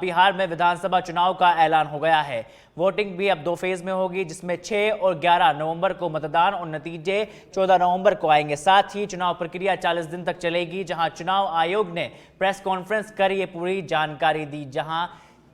बिहार में विधानसभा चुनाव का ऐलान हो गया है। वोटिंग भी अब 2 फेज में होगी, जिसमें 6 और 11 नवंबर को मतदान और नतीजे 14 नवंबर को आएंगे। साथ ही चुनाव प्रक्रिया 40 दिन तक चलेगी, जहां चुनाव आयोग ने प्रेस कॉन्फ्रेंस कर ये पूरी जानकारी दी। जहां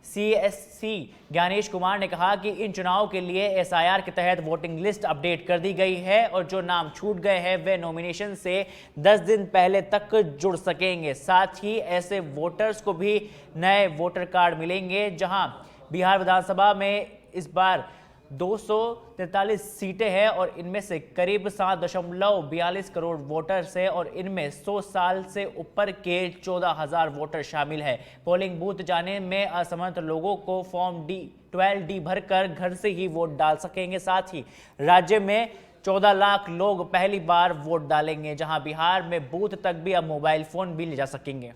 सीएससी ज्ञानेश कुमार ने कहा कि इन चुनाव के लिए एसआईआर के तहत वोटिंग लिस्ट अपडेट कर दी गई है और जो नाम छूट गए हैं वे नॉमिनेशन से 10 दिन पहले तक जुड़ सकेंगे। साथ ही ऐसे वोटर्स को भी नए वोटर कार्ड मिलेंगे। जहां बिहार विधानसभा में इस बार 243 सीटें हैं और इनमें से करीब 7.42 करोड़ वोटर्स हैं और इनमें 100 साल से ऊपर के 14,000 वोटर शामिल हैं। पोलिंग बूथ जाने में असमर्थ लोगों को फॉर्म 12D भरकर घर से ही वोट डाल सकेंगे। साथ ही राज्य में 14 लाख लोग पहली बार वोट डालेंगे, जहां बिहार में बूथ तक भी अब मोबाइल फोन भी ले जा सकेंगे।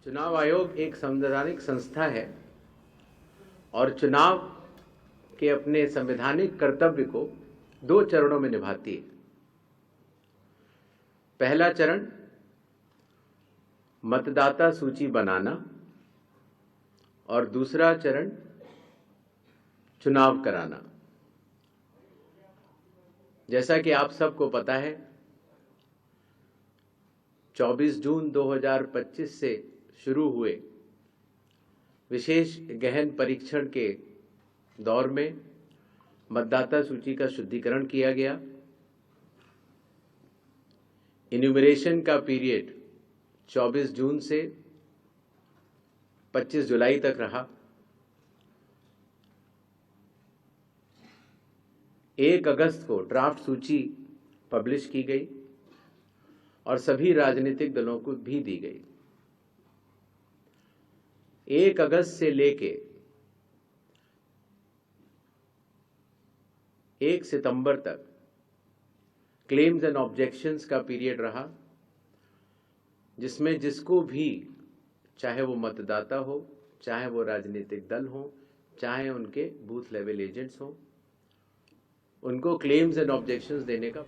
चुनाव आयोग एक संवैधानिक संस्था है और चुनाव के अपने संवैधानिक कर्तव्य को 2 चरणों में निभाती है। पहला चरण मतदाता सूची बनाना और दूसरा चरण चुनाव कराना। जैसा कि आप सबको पता है, 24 जून 2025 से शुरू हुए विशेष गहन परीक्षण के दौर में मतदाता सूची का शुद्धिकरण किया गया। इन्यूमरेशन का पीरियड 24 जून से 25 जुलाई तक रहा। 1 अगस्त को ड्राफ्ट सूची पब्लिश की गई और सभी राजनीतिक दलों को भी दी गई। 1 अगस्त से लेके 1 सितंबर तक क्लेम्स एंड ऑब्जेक्शंस का पीरियड रहा, जिसमें जिसको भी, चाहे वो मतदाता हो, चाहे वो राजनीतिक दल हो, चाहे उनके बूथ लेवल एजेंट्स हो, उनको क्लेम्स एंड ऑब्जेक्शंस देने का।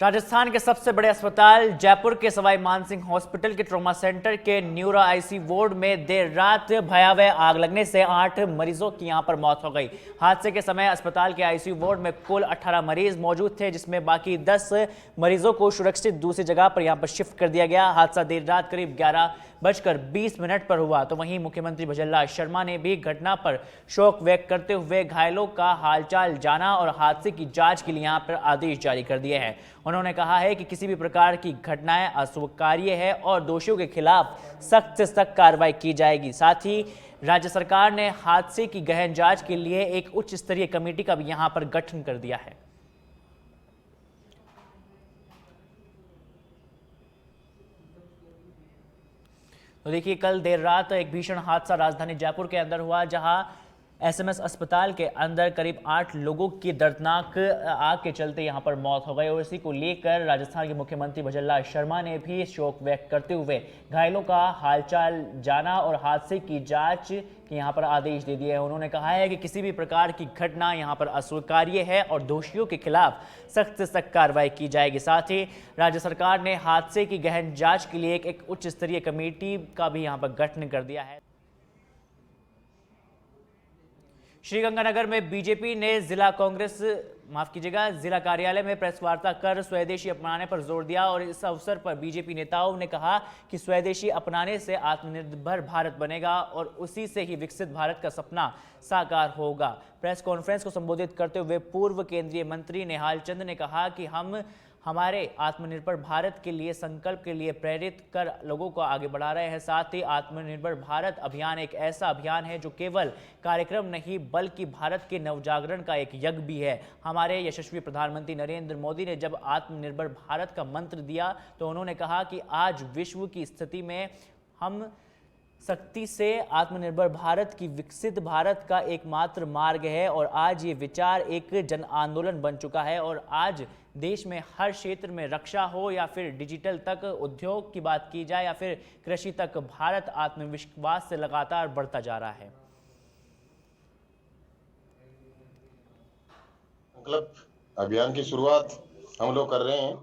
राजस्थान के सबसे बड़े अस्पताल जयपुर के सवाई मानसिंह हॉस्पिटल के ट्रॉमा सेंटर के न्यूरो आईसी वार्ड में देर रात भयावह आग लगने से 8 मरीजों की यहां पर मौत हो गई। हादसे के समय अस्पताल के आईसीयू वार्ड में कुल 18 मरीज मौजूद थे, जिसमें बाकी 10 मरीजों को सुरक्षित दूसरी जगह पर यहां पर शिफ्ट कर दिया गया। हादसा देर रात करीब 11:20 पर हुआ। तो वहीं मुख्यमंत्री भजनलाल शर्मा ने भी घटना पर शोक व्यक्त करते हुए घायलों का हालचाल जाना और हादसे की जांच के लिए यहां पर आदेश जारी कर दिए हैं। उन्होंने कहा है कि किसी भी प्रकार की घटनाएं अस्वीकार्य है और दोषियों के खिलाफ सख्त से सख्त कार्रवाई की जाएगी। साथ ही राज्य सरकार ने हादसे की गहन जांच के लिए एक उच्च स्तरीय कमेटी का भी यहां पर गठन कर दिया है। तो देखिए, कल देर रात एक भीषण हादसा राजधानी जयपुर के अंदर हुआ, जहां एसएमएस अस्पताल के अंदर करीब 8 लोगों की दर्दनाक आग के चलते यहां पर मौत हो गई और इसी को लेकर राजस्थान के मुख्यमंत्री भजनलाल शर्मा ने भी शोक व्यक्त करते हुए घायलों का हालचाल जाना और हादसे की जांच के यहां पर आदेश दे दिए हैं। उन्होंने कहा है कि किसी भी प्रकार की घटना यहां पर अस्वीकार्य है और दोषियों के खिलाफ सख्त से सख्त कार्रवाई की जाएगी। साथ ही राज्य सरकार ने हादसे की गहन जांच के लिए एक उच्च स्तरीय कमेटी का भी यहां पर गठन कर दिया है। श्रीगंगानगर में बीजेपी ने जिला कार्यालय में प्रेस वार्ता कर स्वदेशी अपनाने पर जोर दिया और इस अवसर पर बीजेपी नेताओं ने कहा कि स्वदेशी अपनाने से आत्मनिर्भर भारत बनेगा और उसी से ही विकसित भारत का सपना साकार होगा। प्रेस कॉन्फ्रेंस को संबोधित करते हुए पूर्व केंद्रीय मंत्री निहाल चंद ने कहा कि हम हमारे आत्मनिर्भर भारत के लिए संकल्प के लिए प्रेरित कर लोगों को आगे बढ़ा रहे हैं। साथ ही आत्मनिर्भर भारत अभियान एक ऐसा अभियान है जो केवल कार्यक्रम नहीं बल्कि भारत के नवजागरण का एक यज्ञ भी है। हमारे यशस्वी प्रधानमंत्री नरेंद्र मोदी ने जब आत्मनिर्भर भारत का मंत्र दिया तो उन्होंने कहा कि आज विश्व की स्थिति में हम सख्ती से आत्मनिर्भर भारत की विकसित भारत का एकमात्र मार्ग है और आज ये विचार एक जन आंदोलन बन चुका है और आज देश में हर क्षेत्र में रक्षा हो या फिर डिजिटल तक, उद्योग की बात की जाए या फिर कृषि तक, भारत आत्मविश्वास से लगातार बढ़ता जा रहा है। संकल्प अभियान की शुरुआत हम लोग कर रहे हैं।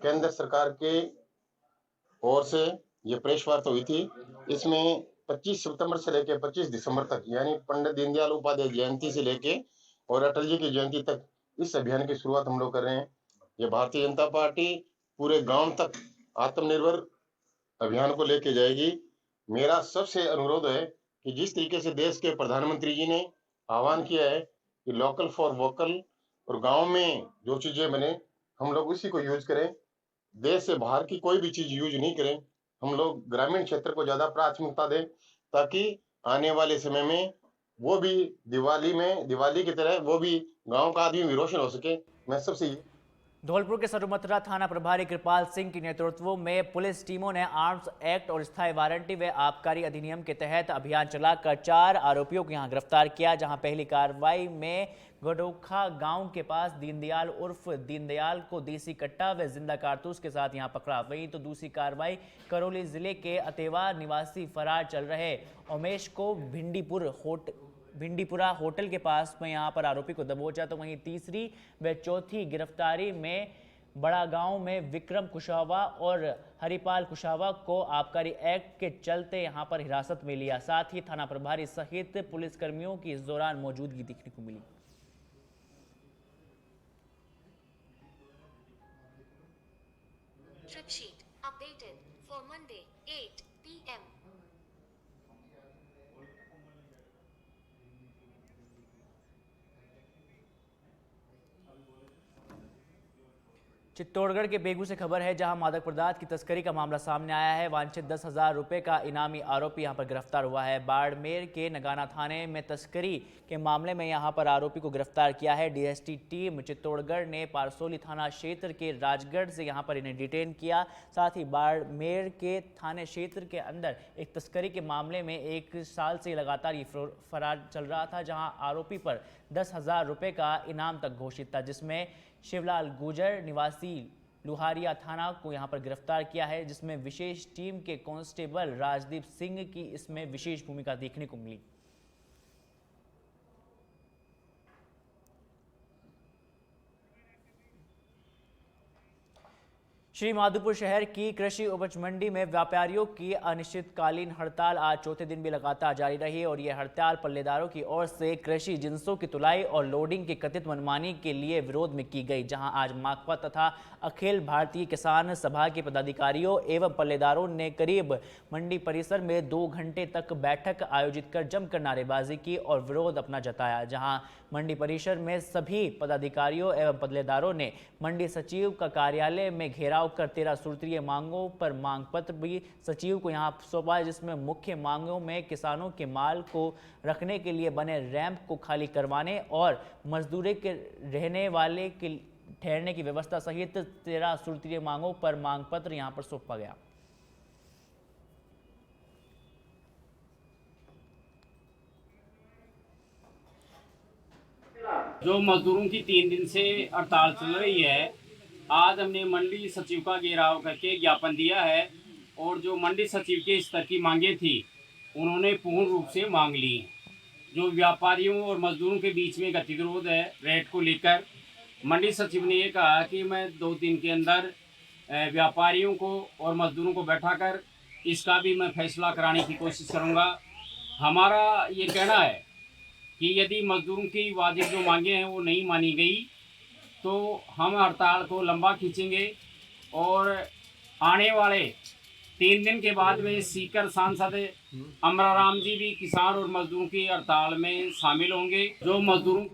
केंद्र सरकार के ओर से ये प्रेस वार्ता हुई थी। इसमें 25 सितंबर से लेकर 25 दिसंबर तक, यानी पंडित दीनदयाल उपाध्याय जयंती से लेके और अटल जी की जयंती तक इस अभियान की शुरुआत हम लोग कर रहे हैं। ये भारतीय जनता पार्टी पूरे गांव तक आत्मनिर्भर अभियान को लेके जाएगी। मेरा सबसे अनुरोध है कि जिस तरीके से देश के प्रधानमंत्री जी ने आह्वान किया है कि लोकल फॉर वोकल, और गांव में जो चीजें बने हम लोग उसी को यूज करें, देश से बाहर की कोई भी चीज यूज नहीं करें। हम लोग ग्रामीण क्षेत्र को ज्यादा प्राथमिकता दें ताकि आने वाले समय में वो भी दिवाली की तरह वो भी गांव का आदमी भी रोशन हो सके। मैं सबसे धौलपुर के सरुमथरा थाना प्रभारी कृपाल सिंह के नेतृत्व में पुलिस टीमों ने आर्म्स एक्ट और स्थायी वारंटी व आबकारी अधिनियम के तहत अभियान चलाकर 4 आरोपियों को यहां गिरफ्तार किया। जहां पहली कार्रवाई में गडोखा गांव के पास दीनदयाल उर्फ दीनदयाल को देसी कट्टा व जिंदा कारतूस के साथ यहां पकड़ा। वहीं तो दूसरी कार्रवाई करौली जिले के अतेवा निवासी फरार चल रहे उमेश को भिंडीपुरा होटल के पास में यहां पर आरोपी को दबोचा। तो वहीं तीसरी व चौथी गिरफ्तारी में बड़ा गांव में विक्रम कुशवाहा और हरिपाल कुशवाहा को आबकारी एक्ट के चलते यहां पर हिरासत में लिया। साथ ही थाना प्रभारी सहित पुलिसकर्मियों की इस दौरान मौजूदगी देखने को मिली। Trip sheet updated for Monday 8 p.m. Chittorgarh के बेगू से खबर है, जहां मादक पदार्थ की तस्करी का मामला सामने आया है। वांछित 10,000 रुपए का इनामी आरोपी यहां पर गिरफ्तार हुआ है। बाड़मेर के नगाना थाने में तस्करी के मामले में यहां पर आरोपी को गिरफ्तार किया है। डीएसटी टीम चित्तौड़गढ़ ने पारसोली थाना क्षेत्र के राजगढ़ से यहां पर इन्हें डिटेन किया। साथ ही बाड़मेर के थाने क्षेत्र के अंदर एक तस्करी के मामले में 1 साल से लगातार ये फरार चल रहा था, जहां आरोपी पर 10,000 रुपए का इनाम तक घोषित था, जिसमें शिवलाल गुजर निवासी लुहारिया थाना को यहां पर गिरफ्तार किया है, जिसमें विशेष टीम के कांस्टेबल राजदीप सिंह की इसमें विशेष भूमिका देखने को मिली। श्री माधोपुर शहर की कृषि उपज मंडी में व्यापारियों की अनिश्चितकालीन हड़ताल आज चौथे दिन भी लगातार जारी रही और यह हड़ताल पल्लेदारों की ओर से कृषि जिंसों की तुलाई और लोडिंग की कथित मनमानी के लिए विरोध में की गई। जहां आज माकपा तथा अखिल भारतीय किसान सभा के पदाधिकारियों एवं पल्लेदारों ने करीब मंडी परिसर में 2 घंटे तक बैठक आयोजित कर जमकर नारेबाजी की और विरोध अपना जताया। जहां मंडी परिसर में सभी पदाधिकारियों एवं पल्लेदारों ने मंडी सचिव का कार्यालय में घेराव कर 13 सूत्रीय मांगों पर मांग पत्र भी सचिव को यहां सौंपा, जिसमें मुख्य मांगों में किसानों के माल को रखने के लिए बने रैंप को खाली करवाने और मजदूरी के रहने वाले के ठहरने की व्यवस्था सहित 13 सूत्रीय मांगों पर मांग पत्र यहां पर सौंपा गया। जो मजदूरों की 3 दिन से हड़ताल चल रही है, आज हमने मंडी सचिव का घेराव करके ज्ञापन दिया है और जो मंडी सचिव के स्तर की मांगे थी उन्होंने पूर्ण रूप से मांग ली। जो व्यापारियों और मजदूरों के बीच में गतिरोध है रेट को लेकर, मंडी सचिव ने ये कहा कि मैं 2 दिन के अंदर व्यापारियों को और मजदूरों को बैठाकर इसका भी मैं फैसला कराने की कोशिश करूँगा। हमारा ये कहना है कि यदि मजदूरों की वाजिब जो मांगे हैं वो नहीं मानी गई तो हम हड़ताल को लंबा खींचेंगे और आने वाले 3 दिन के बाद में सीकर सांसद अमराराम जी भी किसान और मजदूरों की हड़ताल में शामिल होंगे। जो मजदूरों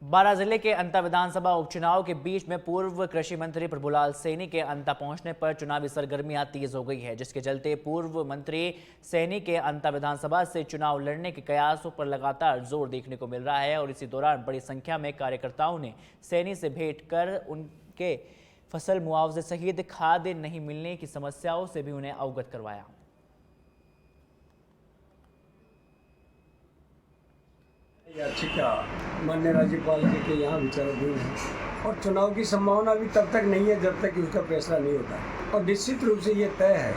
बारां जिले के अंता विधानसभा उपचुनाव के बीच में पूर्व कृषि मंत्री प्रभुलाल सैनी के अंता पहुंचने पर चुनावी सरगर्मियां तेज हो गई है, जिसके चलते पूर्व मंत्री सैनी के अंता विधानसभा से चुनाव लड़ने के कयासों पर लगातार जोर देखने को मिल रहा है और इसी दौरान बड़ी संख्या में कार्यकर्ताओं ने सैनी से भेंट कर उनके फसल मुआवजे सहित खाद नहीं मिलने की समस्याओं से भी उन्हें अवगत करवाया। याचिका माननीय राज्यपाल जी के यहाँ विचाराधीन है और चुनाव की संभावना भी तब तक नहीं है जब तक कि उसका फैसला नहीं होता। और निश्चित रूप से ये तय है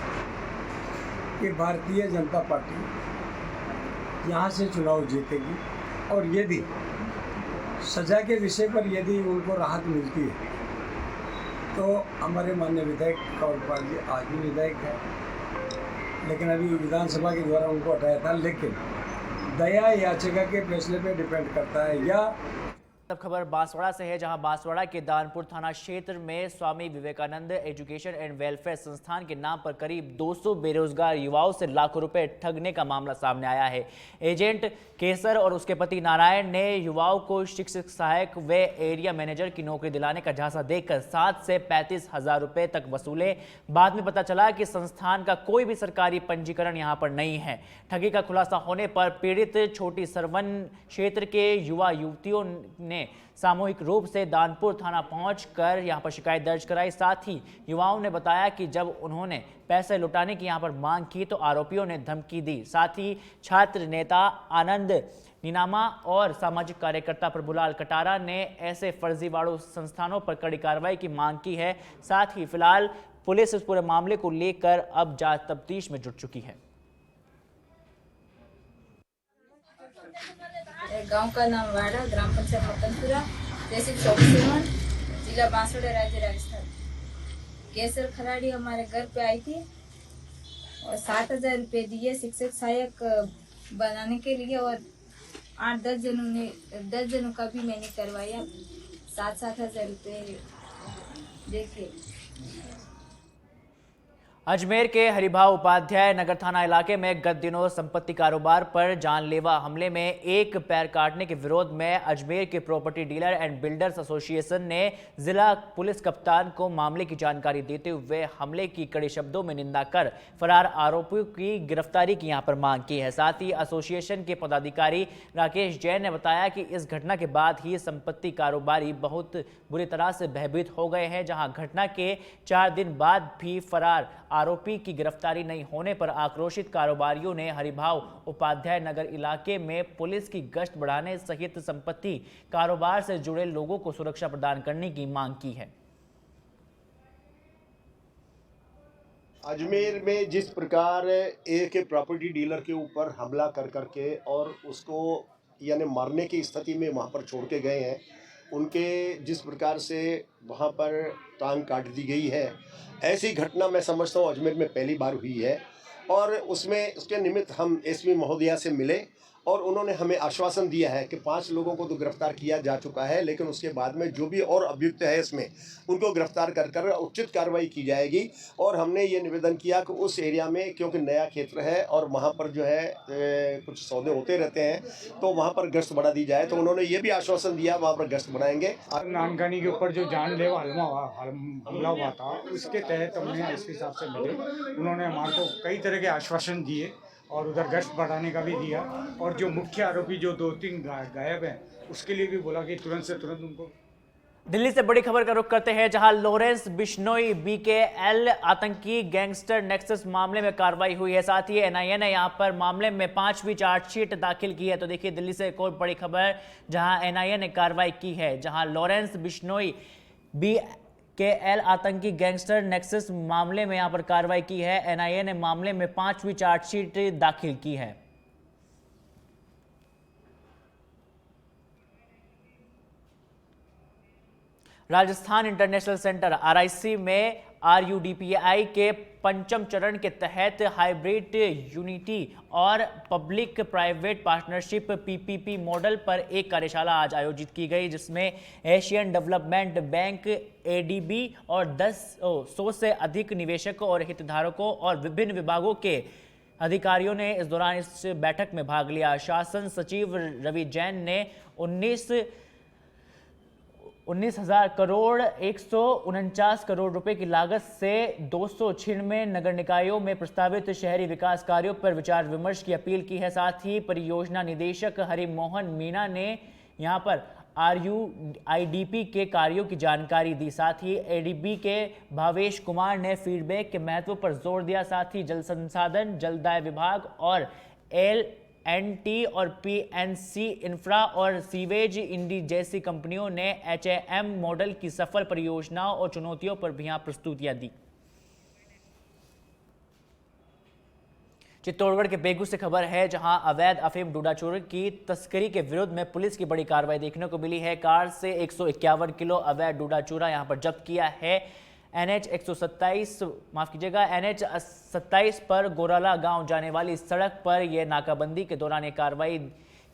कि भारतीय जनता पार्टी यहाँ से चुनाव जीतेगी और यदि सजा के विषय पर यदि उनको राहत मिलती है तो हमारे माननीय विधायक कंवरपाल जी आज भी विधायक है, लेकिन अभी विधानसभा के द्वारा उनको हटाया था, लेकिन दया याचिका के फैसले पे डिपेंड करता है। या अब खबर बांसवाड़ा से है, जहां बांसवाड़ा के दानपुर थाना क्षेत्र में Swami Vivekananda education and welfare संस्थान के नाम पर करीब 200 बेरोजगार युवाओं से लाखों रुपए ठगने का मामला सामने आया है। एजेंट केसर और उसके पति नारायण ने युवाओं को शिक्षक सहायक व एरिया मैनेजर की नौकरी दिलाने का झांसा देकर 7 से 35 हजार रुपए तक वसूले। बाद में पता चला कि संस्थान का कोई भी सरकारी पंजीकरण यहां पर नहीं है। ठगी का खुलासा होने पर पीड़ित छोटी सरवन क्षेत्र के युवा युवतियों ने सामूहिक रूप से दानपुर थाना पहुंचकर यहां पर शिकायत दर्ज कराई। साथ ही युवाओं ने बताया कि जब उन्होंने पैसे लुटाने की यहां पर मांग की तो आरोपियों ने धमकी दी। साथ ही छात्र नेता आनंद नीनामा और सामाजिक कार्यकर्ता प्रभुलाल कटारा ने ऐसे फर्जीवाड़ों संस्थानों पर कड़ी कार्रवाई की मांग की है। साथ ही फिलहाल पुलिस इस पूरे मामले को लेकर अब जांच तफ्तीश में जुट चुकी है। गांव का नाम वाड़ा, ग्राम पंचायत मतनपुरा, तहसील चौबीसवन, जिला बांसवाड़ा, राज्य राजस्थान। केसर खराड़ी हमारे घर पे आई थी और 7,000 रुपये दिए शिक्षक सहायक बनाने के लिए, और 10 जनों का भी मैंने करवाया। 7-7 हजार रुपये देखिए। अजमेर के हरिभाव उपाध्याय नगर थाना इलाके में गत दिनों संपत्ति कारोबार पर जानलेवा हमले में एक पैर काटने के विरोध में अजमेर के property dealer and builders association ने जिला पुलिस कप्तान को मामले की जानकारी देते हुए हमले की कड़े शब्दों में निंदा कर फरार आरोपियों की गिरफ्तारी की यहां पर मांग की है। साथ ही एसोसिएशन के पदाधिकारी राकेश जैन ने बताया कि इस घटना के बाद ही संपत्ति कारोबारी बहुत बुरी तरह से भयभीत हो गए हैं। जहां घटना के 4 दिन बाद भी फरार आरोपी की गिरफ्तारी नहीं होने पर आक्रोशित कारोबारियों ने हरिभाव उपाध्याय नगर इलाके में पुलिस की गश्त बढ़ाने सहित संपत्ति कारोबार से जुड़े लोगों को सुरक्षा प्रदान करने की मांग की है। अजमेर में जिस प्रकार एक प्रॉपर्टी डीलर के ऊपर हमला कर करके और उसको यानी मारने की स्थिति में वहाँ पर छोड़ के गए हैं, उनके जिस प्रकार से वहाँ पर टांग काट दी गई है, ऐसी घटना मैं समझता हूँ अजमेर में पहली बार हुई है। और उसमें उसके निमित्त हम एसपी महोदया से मिले और उन्होंने हमें आश्वासन दिया है कि 5 लोगों को तो गिरफ्तार किया जा चुका है, लेकिन उसके बाद में जो भी और अभियुक्त है इसमें उनको गिरफ्तार कर उचित कार्रवाई की जाएगी। और हमने ये निवेदन किया कि उस एरिया में, क्योंकि नया क्षेत्र है और वहाँ पर जो है कुछ सौदे होते रहते हैं, तो वहाँ पर गश्त बढ़ा दी जाए। तो उन्होंने ये भी आश्वासन दिया वहाँ पर गश्त बढ़ाएंगे। नानकानी के ऊपर जो जानलेवा हमला हुआ था, उसके तहत हमने एसपी साहब से मिले। उन्होंने हमारे को कई तरह के आश्वासन दिए और उधर गश्त बढ़ाने का भी दिया, और जो मुख्य आरोपी जो 2-3 गायब हैं उसके लिए भी बोला कि तुरंत से तुरंत उनको। दिल्ली से बड़ी खबर का रुख करते हैं, जहां लॉरेंस बिश्नोई BKL आतंकी गैंगस्टर नेक्सस मामले में कार्रवाई हुई है। साथ ही NIA ने यहां पर मामले में 5वीं चार्जशीट दाखिल की है। तो देखिए दिल्ली से एक और बड़ी खबर, जहां NIA ने कार्रवाई की है, जहां लॉरेंस बिश्नोई BKL आतंकी गैंगस्टर नेक्सस मामले में यहां पर कार्रवाई की है। NIA ने मामले में 5वीं चार्जशीट दाखिल की है। राजस्थान इंटरनेशनल सेंटर RIC में RUDPI के 5म चरण के तहत हाइब्रिड यूनिटी और public private partnership PPP model पर एक कार्यशाला आज आयोजित की गई, जिसमें एशियन डेवलपमेंट बैंक ADB और 100 से अधिक निवेशकों और हितधारकों और विभिन्न विभागों के अधिकारियों ने इस दौरान इस बैठक में भाग लिया। शासन सचिव रवि जैन ने 19,000 करोड़ 149 करोड़ रुपए की लागत से 296 नगर निकायों में प्रस्तावित शहरी विकास कार्यों पर विचार विमर्श की अपील की है। साथ ही परियोजना निदेशक हरिमोहन मीना ने यहां पर RUIDP के कार्यों की जानकारी दी। साथ ही ADB के भावेश कुमार ने फीडबैक के महत्व पर जोर दिया। साथ ही जल संसाधन, जलदाय विभाग और LNT और PNC इंफ्रा और सीवेज इंडी जैसी कंपनियों ने HAM मॉडल की सफल परियोजनाओं और चुनौतियों पर भी यहाँ प्रस्तुतियां दी। चित्तौड़गढ़ के बेगू से खबर है, जहां अवैध अफीम डोडा चोरी की तस्करी के विरोध में पुलिस की बड़ी कार्रवाई देखने को मिली है। कार से 151 किलो अवैध डोडा चूरा यहां पर जब्त किया है। NH 27 पर गोराला गांव जाने वाली सड़क पर यह नाकाबंदी के दौरान ये कार्रवाई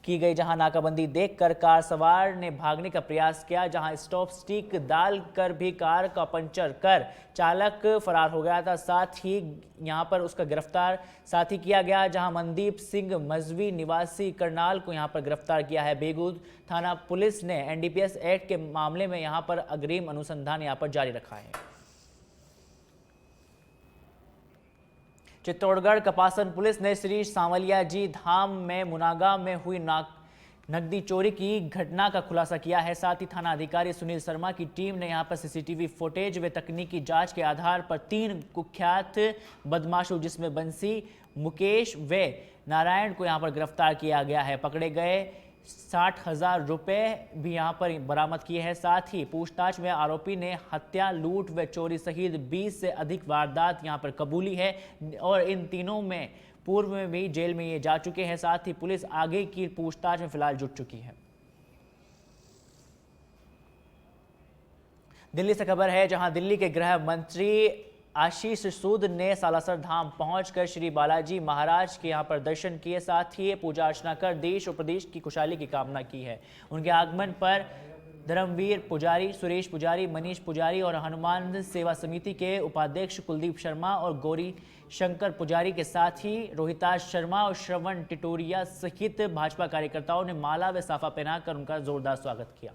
की गई, जहां नाकाबंदी देखकर कार सवार ने भागने का प्रयास किया, जहां स्टॉप स्टिक डालकर भी कार का पंचर कर चालक फरार हो गया था। साथ ही यहां पर उसका गिरफ्तार साथी किया गया, जहां मनदीप सिंह मजवी निवासी करनाल को यहां पर गिरफ्तार किया है। बेगू थाना पुलिस ने NDPS एक्ट के मामले में यहां पर अग्रिम अनुसंधान यहां पर जारी रखा है। चित्तौड़गढ़ कपासन पुलिस ने श्री सांवलिया जी धाम में मुनागा में हुई नकदी चोरी की घटना का खुलासा किया है। साथ ही थाना अधिकारी सुनील शर्मा की टीम ने यहां पर CCTV फुटेज व तकनीकी जांच के आधार पर 3 कुख्यात बदमाशों जिसमें बंसी, मुकेश व नारायण को यहां पर गिरफ्तार किया गया है। पकड़े गए 60,000 रुपए भी यहां पर बरामद किए हैं। साथ ही पूछताछ में आरोपी ने हत्या, लूट व चोरी सहित 20 से अधिक वारदात यहां पर कबूली है और इन तीनों में पूर्व में भी जेल में ये जा चुके हैं। साथ ही पुलिस आगे की पूछताछ में फिलहाल जुट चुकी है। दिल्ली से खबर है, जहां दिल्ली के गृह मंत्री आशीष सूद ने सालासर धाम पहुंचकर श्री बालाजी महाराज के यहां पर दर्शन किए। साथ ही पूजा अर्चना कर देश और प्रदेश की खुशहाली की कामना की है। उनके आगमन पर धर्मवीर पुजारी, सुरेश पुजारी, मनीष पुजारी और हनुमान सेवा समिति के उपाध्यक्ष कुलदीप शर्मा और गौरी शंकर पुजारी के साथ ही रोहिताज शर्मा और श्रवण टिटोरिया सहित भाजपा कार्यकर्ताओं ने माला व साफा पहनाकर उनका जोरदार स्वागत किया।